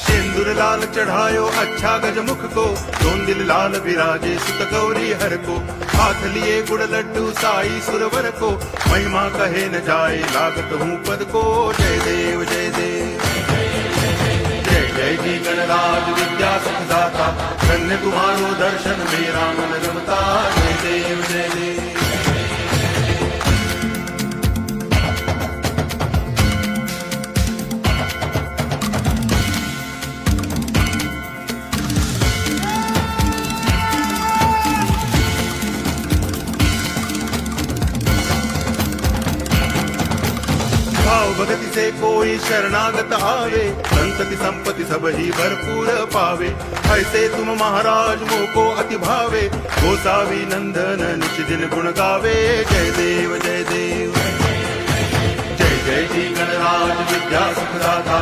सिंदूर लाल चढ़ायो अच्छा गजमुख को, दोन दिल लाल विराजे सुत गौरी हर को। हाथ लिए गुड़ लड्डू साई सुरवर को, महिमा कहे न जाए लागत हूँ पद को। जय देव जय देव जय जय जी गणराज विद्या सुखदाता, धन्य तुम्हारो दर्शन मेरा मन रमता। जय देव जय देव भाव भगति से कोई शरणागत आवे, संतति संपत्ति सब ही भरपूर पावे। ऐसे तुम महाराज मोको अति भावे, गोसावी नंदन निच दिन गुण गावे। जय देव जय देव जय जय जी गणराज विद्या सुखदाता,